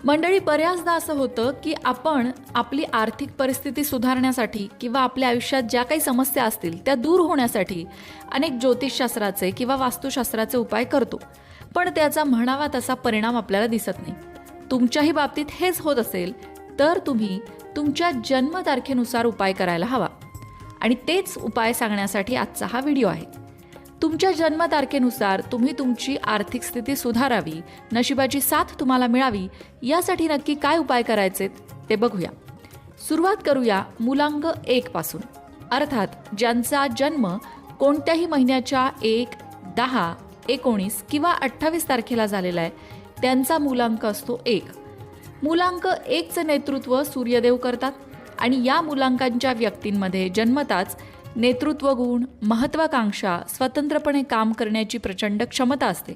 मंडळी, बऱ्याचदा असं होतं की आपण आपली आर्थिक परिस्थिती सुधारण्यासाठी किंवा आपल्या आयुष्यात ज्या काही समस्या असतील त्या दूर होण्यासाठी अनेक ज्योतिषशास्त्राचे किंवा वास्तुशास्त्राचे उपाय करतो, पण त्याचा म्हणावा तसा परिणाम आपल्याला दिसत नाही. तुमच्याही बाबतीत हेच होत असेल तर तुम्ही तुमच्या जन्मतारखेनुसार उपाय करायला हवा. आणि तेच उपाय सांगण्यासाठी आजचा हा व्हिडिओ आहे. तुमच्या जन्मतारखेनुसार तुम्ही तुमची आर्थिक स्थिती सुधारावी, नशिबाची साथ तुम्हाला मिळावी, यासाठी नक्की काय उपाय करायचे ते बघूया. सुरुवात करूया मूलांक 1 पासून. अर्थात ज्यांचा जन्म कोणत्याही महिन्याच्या 1, 10, 19 किंवा 28 तारखेला झालेला आहे त्यांचा मूलांक असतो 1. मूलांक 1चे नेतृत्व सूर्यदेव करतात आणि या मूलांकांच्या व्यक्तींमध्ये जन्मताच नेतृत्व गुण, महत्त्वाकांक्षा, स्वतंत्रपणे काम करण्याची प्रचंड क्षमता असते,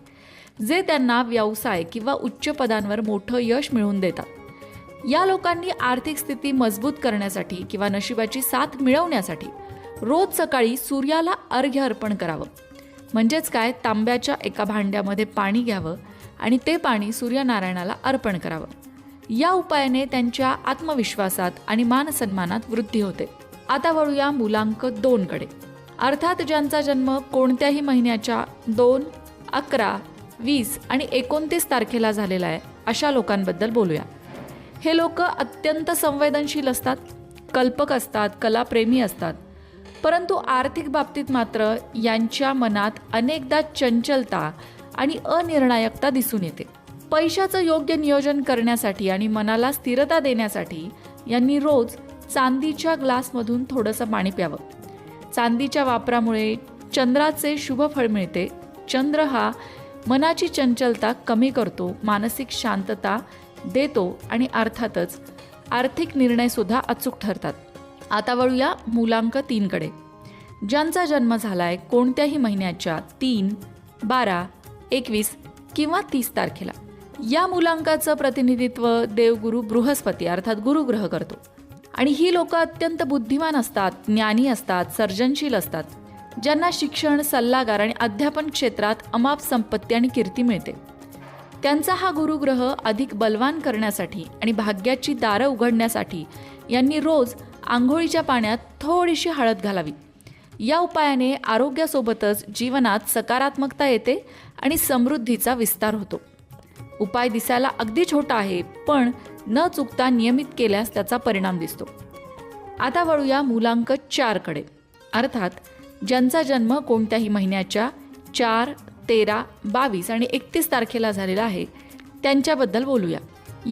जे त्यांना व्यवसाय किंवा उच्च पदांवर मोठं यश मिळवून देतात. या लोकांनी आर्थिक स्थिती मजबूत करण्यासाठी किंवा नशिबाची साथ मिळवण्यासाठी रोज सकाळी सूर्याला अर्घ्य अर्पण करावं. म्हणजेच काय, तांब्याच्या एका भांड्यामध्ये पाणी घ्यावं आणि ते पाणी सूर्यनारायणाला अर्पण करावं. या उपायाने त्यांच्या आत्मविश्वासात आणि मानसन्मानात वृद्धी होते. आता वळूया मूलांक 2 कडे. अर्थात ज्यांचा जन्म कोणत्याही महिन्याच्या 2, 11, 20 आणि 29 तारखेला झालेला आहे अशा लोकांबद्दल बोलूया. हे लोक अत्यंत संवेदनशील असतात, कल्पक असतात, कलाप्रेमी असतात, परंतु आर्थिक बाबतीत मात्र यांच्या मनात अनेकदा चंचलता आणि अनिर्णायकता दिसून येते. पैशाचं योग्य नियोजन करण्यासाठी आणि मनाला स्थिरता देण्यासाठी यांनी रोज चांदीच्या ग्लासमधून थोडंसं पाणी प्यावं. चांदीच्या वापरामुळे चंद्राचे शुभ फळ मिळते. चंद्र हा मनाची चंचलता कमी करतो, मानसिक शांतता देतो आणि अर्थातच आर्थिक निर्णयसुद्धा अचूक ठरतात. आता वळूया मूलांक 3 कडे. ज्यांचा जन्म झालाय कोणत्याही महिन्याच्या 3, 12, 21 किंवा 30 तारखेला, या मूलांकाचं प्रतिनिधित्व देवगुरु बृहस्पती अर्थात गुरुग्रह करतो. आणि ही लोक अत्यंत बुद्धिमान असतात, ज्ञानी असतात, सर्जनशील असतात, ज्यांना शिक्षण, सल्लागार आणि अध्यापन क्षेत्रात अमाप संपत्ती आणि कीर्ती मिळते. त्यांचा हा गुरुग्रह अधिक बलवान करण्यासाठी आणि भाग्याची दारं उघडण्यासाठी यांनी रोज आंघोळीच्या पाण्यात थोडीशी हळद घालावी. या उपायाने आरोग्यासोबतच जीवनात सकारात्मकता येते आणि समृद्धीचा विस्तार होतो. उपाय दिसायला अगदी छोटा आहे, पण न चुकता नियमित केल्यास त्याचा परिणाम दिसतो. आता वळूया मूलांक 4 कडे. अर्थात ज्यांचा जन्म कोणत्याही महिन्याच्या 4, 13, 22 आणि 31 तारखेला झालेला आहे त्यांच्याबद्दल बोलूया.